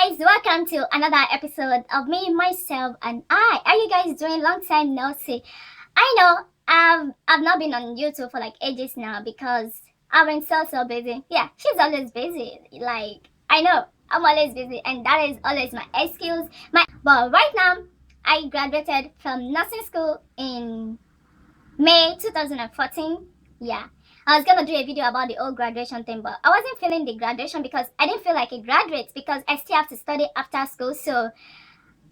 guys, welcome to another episode of me, myself, and I. How you guys doing? Long time no see. I know I've not been on YouTube for like ages now because I've been so busy. Yeah, she's always busy. Like I know I'm always busy, and that is always my excuse. But right now I graduated from nursing school in May 2014. Yeah. I was gonna do a video about the whole graduation thing, but I wasn't feeling the graduation because I didn't feel like a graduate because I still have to study after school. So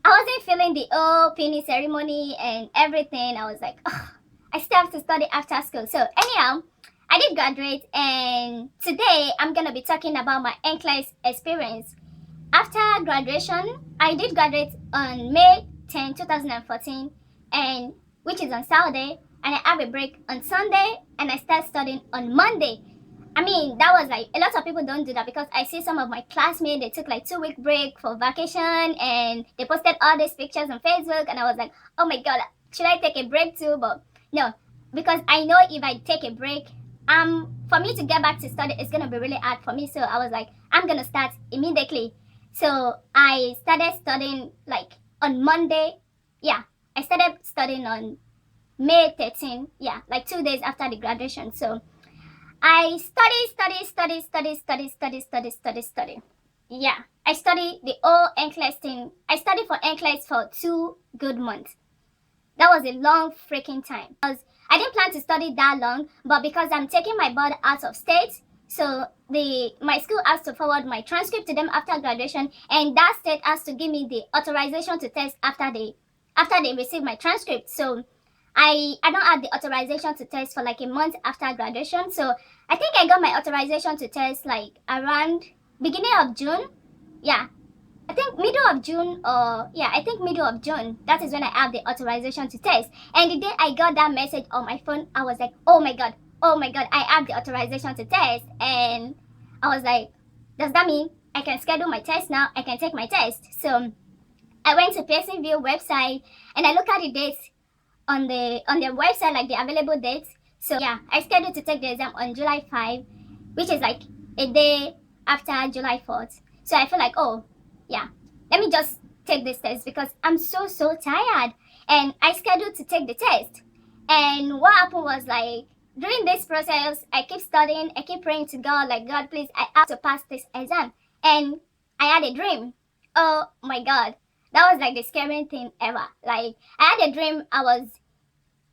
I wasn't feeling the whole pinning ceremony and everything. I was like, oh, I still have to study after school. So anyhow, I did graduate, and today I'm gonna be talking about my Nclex experience. After graduation, I did graduate on May 10, 2014, and which is on Saturday, and I have a break on Sunday, and I start studying on Monday. I mean, that was like, a lot of people don't do that because I see some of my classmates, they took like 2 week break for vacation and they posted all these pictures on Facebook, and I was like, oh my god, should I take a break too? But no, because I know if I take a break, for me to get back to study, it's gonna be really hard for me. So I was like, I'm gonna start immediately. So I started studying like on Monday. Yeah, I started studying on May 13. Yeah, like 2 days after the graduation. So I study. Yeah, I study the whole Nclex thing. I studied for Nclex for 2 good months. That was a long freaking time. Because I didn't plan to study that long, but because I'm taking my board out of state, so my school has to forward my transcript to them after graduation, and that state has to give me the authorization to test after they receive my transcript. So I don't have the authorization to test for like a month after graduation. So I think I got my authorization to test like around beginning of June. Yeah, I think middle of June, or yeah, I think middle of June. That is when I have the authorization to test. And the day I got that message on my phone, I was like, oh my god, I have the authorization to test. And I was like, does that mean I can schedule my test now? I can take my test. So I went to Pearsonville website and I look at the dates on their website, like the available dates. So yeah, I scheduled to take the exam on July 5, which is like a day after July 4th. So I feel like, oh yeah, let me just take this test because I'm so tired. And I scheduled to take the test. And what happened was, like, during this process, I keep studying, I keep praying to God, like, God, please, I have to pass this exam. And I had a dream. Oh my god, that was like the scariest thing ever. Like, I had a dream I was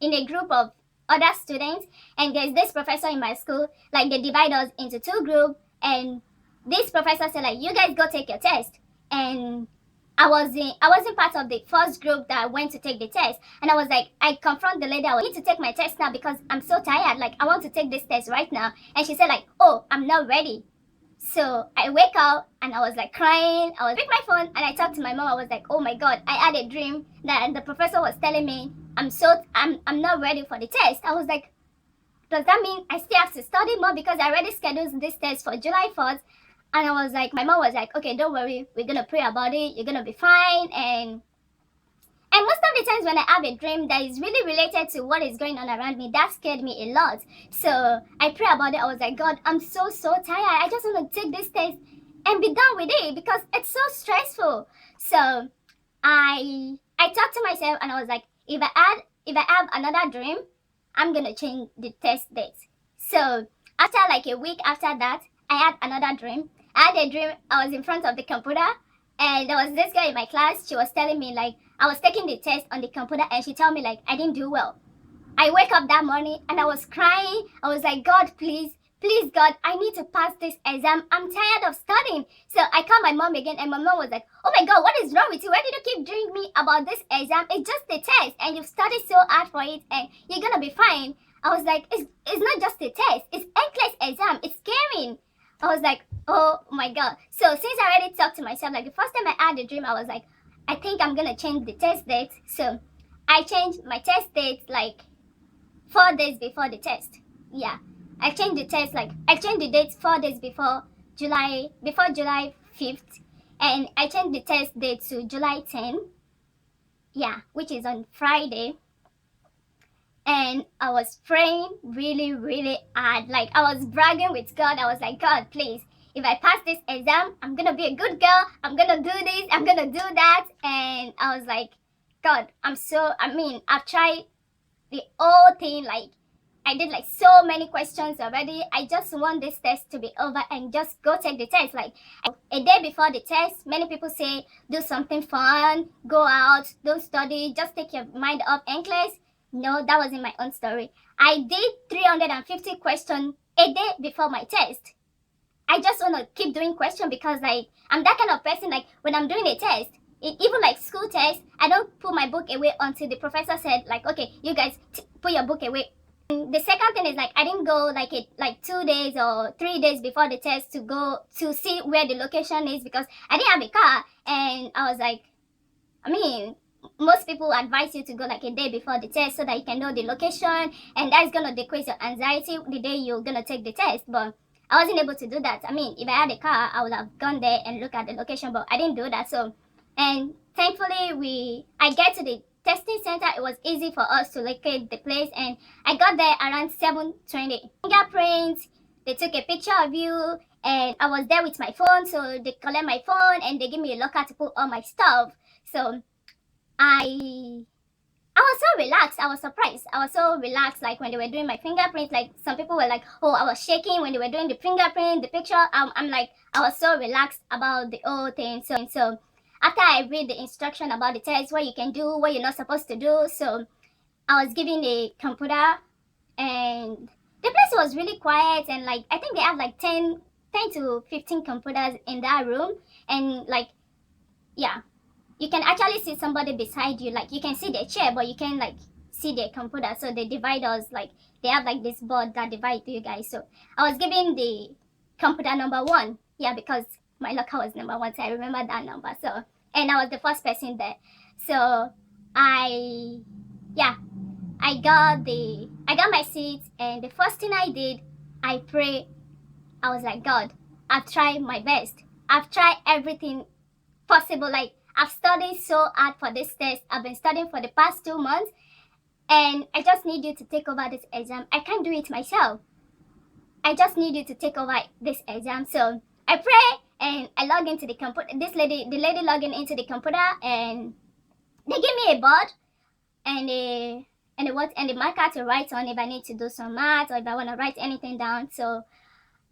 in a group of other students, and there's this professor in my school, like they divide us into 2 groups, and this professor said like, you guys go take your test. And I wasn't part of the first group that went to take the test, and I was like, I confront the lady, I need to take my test now because I'm so tired, like I want to take this test right now. And she said like, oh, I'm not ready. So I wake up and I was like crying. I was pick my phone and I talked to my mom. I was like, oh my god, I had a dream that the professor was telling me I'm not ready for the test. I was like, does that mean I still have to study more because I already scheduled this test for July 4th? And I was like, my mom was like, okay, don't worry, we're gonna pray about it, you're gonna be fine. And most of the times when I have a dream that is really related to what is going on around me, that scared me a lot. So I pray about it. I was like, God, I'm so tired. I just want to take this test and be done with it because it's so stressful. So I talked to myself and I was like, if I have another dream, I'm gonna change the test date. So after like a week after that, I had another dream. I had a dream I was in front of the computer, and there was this girl in my class. She was telling me like, I was taking the test on the computer, and she told me like I didn't do well. I wake up that morning and I was crying. I was like, God, please God, I need to pass this exam. I'm tired of studying. So I called my mom again, and my mom was like, oh my god, what is wrong with you? Why did you keep dreaming me about this exam? It's just a test and you've studied so hard for it and you're gonna be fine. I was like, it's not just a test, it's Nclex exam. It's scary. I was like, oh my god. So since I already talked to myself, like the first time I had a dream, I was like, I think I'm gonna change the test date. So I changed my test date like 4 days before the test. Yeah, I changed the date 4 days before July 5th, and I changed the test date to July 10. Yeah, which is on Friday. And I was praying really hard. Like I was bragging with God. I was like, God, please, if I pass this exam, I'm gonna be a good girl. I'm gonna do this. I'm gonna do that. And I was like, God, I've tried the whole thing. Like, I did like so many questions already. I just want this test to be over and just go take the test. Like, a day before the test, many people say do something fun, go out, don't study, just take your mind off Nclex. No, that wasn't my own story. I did 350 questions a day before my test. I just want to keep doing question because like I'm that kind of person. Like when I'm doing a test, even like school test, I don't put my book away until the professor said like, okay, you guys put your book away. And the second thing is like I didn't go like 2 days or 3 days before the test to go to see where the location is because I didn't have a car. And I was like, most people advise you to go like a day before the test so that you can know the location, and that's gonna decrease your anxiety the day you're gonna take the test. But I wasn't able to do that. If I had a car, I would have gone there and looked at the location, but I didn't do that. So, and thankfully, I get to the testing center. It was easy for us to locate the place, and I got there around 7:20. Fingerprints. They took a picture of you, and I was there with my phone, so they collect my phone and they give me a locker to put all my stuff. So I was so relaxed. I was surprised. I was so relaxed, like when they were doing my fingerprints. Like some people were like, "Oh, I was shaking when they were doing the fingerprint, the picture." I'm like, I was so relaxed about the whole thing. So after I read the instruction about the test, what you can do, what you're not supposed to do, so I was given a computer, and the place was really quiet. And like I think they have like 10 to 15 computers in that room, and like yeah, you can actually see somebody beside you. Like you can see their chair, but you can like see their computer. So they divide us. Like they have like this board that divides you guys. So I was given the computer number 1. Yeah, because my locker was number 1, so I remember that number. So and I was the first person there. So I yeah, I got my seat, and the first thing I did, I prayed. I was like, God, I've tried my best. I've tried everything possible. Like I've studied so hard for this test. I've been studying for the past 2 months, and I just need you to take over this exam. I can't do it myself. I just need you to take over this exam. So I pray and I log into the computer. The lady logging into the computer, and they give me a board and the marker to write on if I need to do some math or if I want to write anything down. So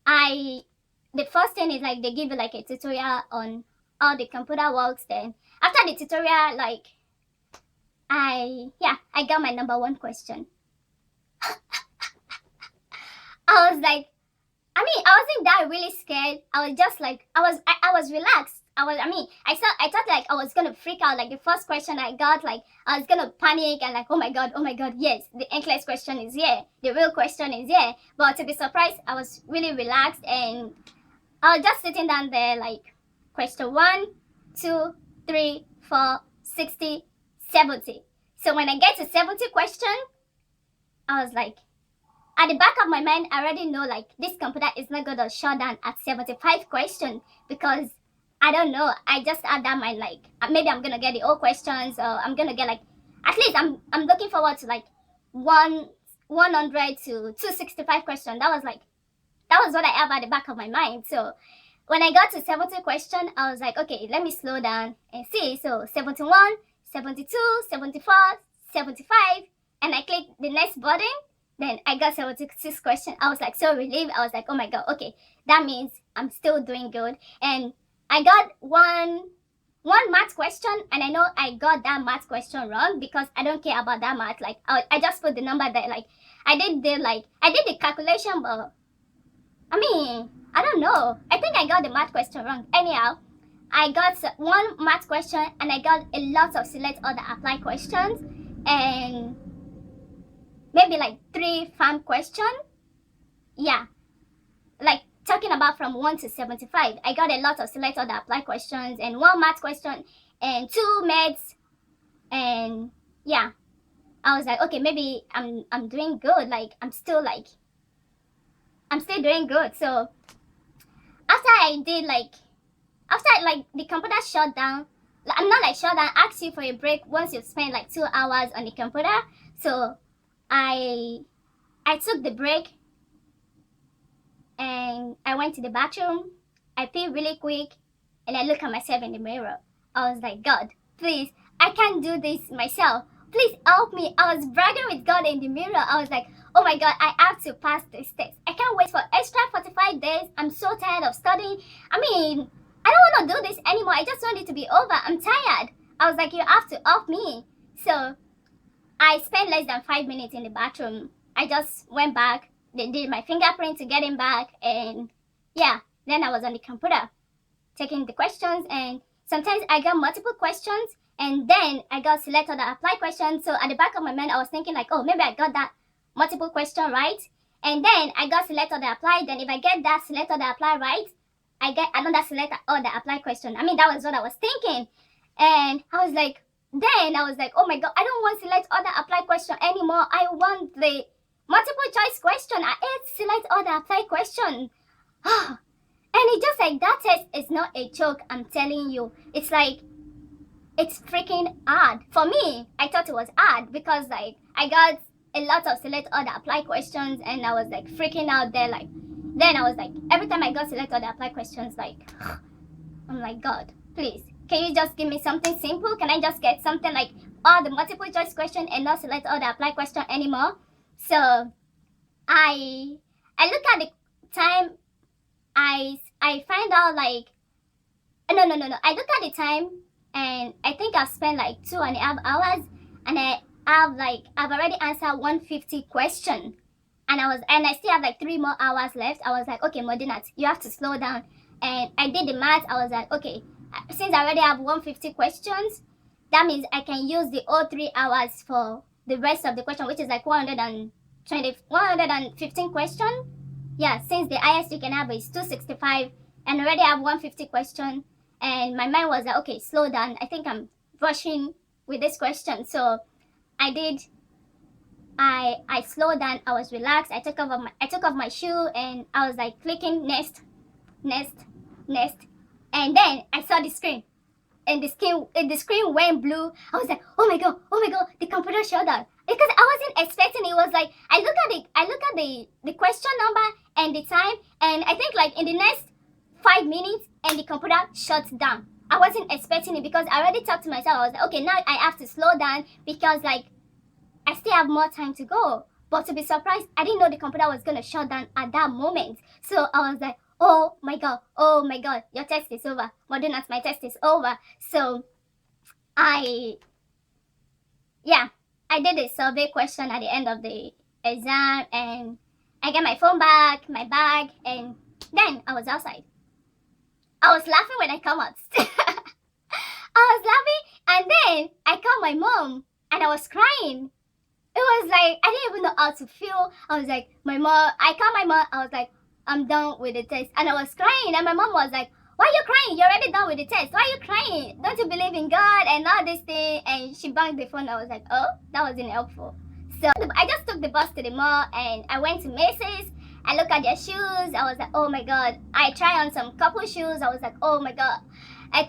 the first thing is like they give you like a tutorial on how the computer works. Then after the tutorial, like I got my number 1 question. I was like, I wasn't that really scared. I was just like, I was relaxed. I thought like I was gonna freak out. Like the first question I got, like I was gonna panic and like, oh my god, yes, the Nclex question is here, the real question is here. But to be surprised, I was really relaxed, and I was just sitting down there like question 1, 2, 3, 4, 60, 70. So when I get to 70 question, I was like, at the back of my mind, I already know like this computer is not gonna shut down at 75 question, because I don't know. I just had that mind like maybe I'm gonna get the old questions, or I'm gonna get like at least I'm looking forward to like 100 to 265 question. That was what I have at the back of my mind. So when I got to 70 question, I was like, okay, let me slow down and see. So 71, 72, 74, 75, and I clicked the next button. Then I got 76 question. I was like so relieved. I was like, oh my god, okay, that means I'm still doing good. And I got one math question, and I know I got that math question wrong because I don't care about that math. Like I just put the number there. Like I did the calculation, but I don't know. I think I got the math question wrong. Anyhow, I got one math question, and I got a lot of select other apply questions, and maybe like 3 farm question. Yeah, like talking about from 1 to 75. I got a lot of select other apply questions, and 1 math question, and 2 maths, and yeah, I was like, okay, maybe I'm doing good. Like I'm still doing good. So after the computer shut down, I'm not like shut down, ask you for a break once you've spent like 2 hours on the computer. So I took the break, and I went to the bathroom. I pee really quick, and I look at myself in the mirror. I was like, God, please, I can't do this myself. Please help me. I was bragging with God in the mirror. I was like, oh my God, I have to pass this test. I can't wait for extra 45 days. I'm so tired of studying. I mean, I don't want to do this anymore. I just want it to be over. I'm tired. I was like, you have to help me. So I spent less than 5 minutes in the bathroom. I just went back. They did my fingerprint to get him back. And yeah, then I was on the computer taking the questions. And sometimes I got multiple questions. And then I got selected the apply question. So at the back of my mind, I was thinking like, oh, maybe I got that multiple question right. And then I got selected the apply. Then if I get that selected the apply right, I get another select or the apply question. I mean, that was what I was thinking. And I was like, oh my God, I don't want select other apply question anymore. I want the multiple choice question. I hate select other apply question. And it's just like that test is not a joke, I'm telling you. It's like, it's freaking hard. For me, I thought it was hard because like I got a lot of select other apply questions and I was like freaking out there. Like, then I was like, every time I got select other apply questions, like, I'm like, God, please, can you just give me something simple? Can I just get something like all the multiple choice question and not select all the apply question anymore? So I look at the time. I find out like no. I look at the time and I think I've spent like 2.5 hours and I've already answered 150 question. And I still have like 3 more hours left. I was like, okay, Modinat, you have to slow down. And I did the math. I was like, okay, since I already have 150 questions, that means I can use the whole 3 hours for the rest of the question, which is like 115 question. Yeah, since the highest you can have is 265 and already have 150 question. And my mind was like, okay, slow down. I think I'm rushing with this question. So I slowed down. I was relaxed. I took off my shoe and I was like clicking next, and then I saw the screen, and the screen went blue. I was like, oh my God, the computer shut down because I wasn't expecting it. It was like I look at the question number and the time, and I think like in the next 5 minutes, and the computer shuts down. I wasn't expecting it because I already talked to myself. I was like, okay, now I have to slow down because like I still have more time to go. But to be surprised, I didn't know the computer was going to shut down at that moment. So I was like, oh my God, your test is over. Moderna's, my test is over. So I did a survey question at the end of the exam and I got my phone back, my bag, and then I was outside. I was laughing when I come out. I was laughing and then I called my mom and I was crying. It was like, I didn't even know how to feel. I was like, I called my mom. I was like, I'm done with the test. And I was crying. And my mom was like, why are you crying? You're already done with the test. Why are you crying? Don't you believe in God and all this thing? And she banged the phone. I was like, oh, that wasn't helpful. So I just took the bus to the mall and I went to Macy's. I looked at their shoes. I was like, oh my God. I tried on some couple shoes. I was like, oh my God. I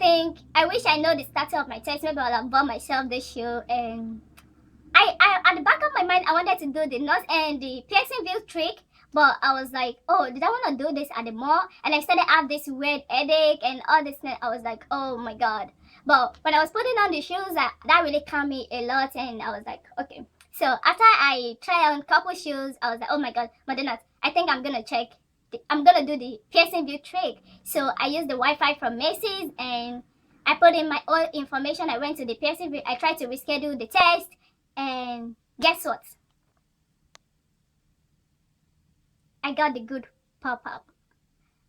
wish I know the starting of my test. Maybe I'll have bought myself this shoe. And I at the back of my mind, I wanted to do the nose and the piercing veil trick, but I was like, oh, did I want to do this at the mall? And I started to have this weird headache and all this. I was like, oh my God. But when I was putting on the shoes, that really calmed me a lot, and I was like, okay. So after I tried on a couple shoes, I was like, oh my God, Madonna, I think I'm gonna do the piercing veil trick. So I used the Wi-Fi from Macy's and I put in my own information. I went to the piercing veil. I tried to reschedule the test. And guess what? I got the good pop-up.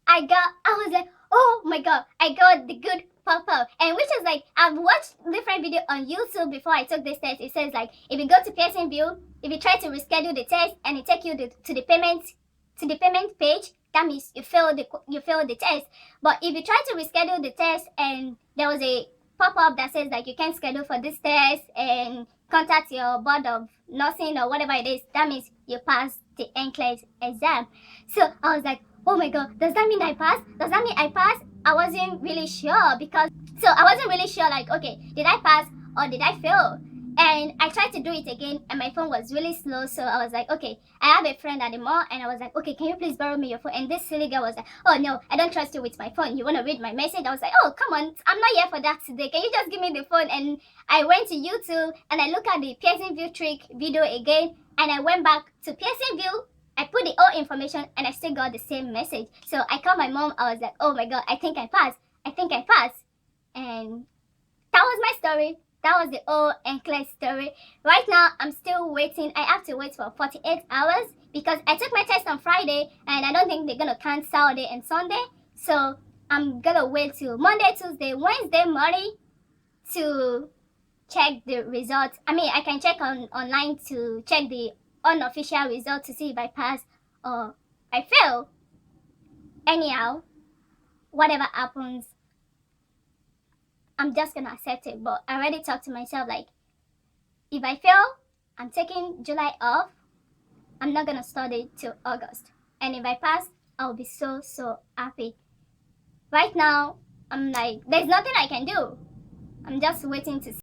I was like, oh my God, I got the good pop-up. And which is like, I've watched different videos on YouTube before I took this test. It says like, if you go to Pearson View, if you try to reschedule the test and it take you to the payment page, that means you failed the test. But if you try to reschedule the test and there was a pop-up that says like you can't schedule for this test and contact your board of nursing or whatever it is, that means you passed the Nclex exam. So I was like, oh my God, does that mean I passed? Does that mean I passed? I wasn't really sure like, okay, did I pass or did I fail? And I tried to do it again and my phone was really slow. So I was like, okay, I have a friend at the mall and I was like, okay, can you please borrow me your phone? And this silly girl was like, oh no, I don't trust you with my phone. You want to read my message? I was like, oh, come on, I'm not here for that today. Can you just give me the phone? And I went to YouTube and I looked at the piercing view trick video again. And I went back to piercing view. I put the all information and I still got the same message. So I called my mom. I was like, oh my God, I think I passed. I think I passed. And that was my story. That was the whole Nclex story. Right now, I'm still waiting. I have to wait for 48 hours because I took my test on Friday and I don't think they're going to count Saturday and Sunday. So I'm going to wait till Monday, Tuesday, Wednesday morning to check the results. I mean, I can check online to check the unofficial result to see if I pass or I fail. Anyhow, whatever happens, I'm just gonna accept it. But I already talked to myself like, if I fail, I'm taking July off. I'm not gonna study till August. And if I pass, I'll be so happy. Right now, I'm like, there's nothing I can do. I'm just waiting to see.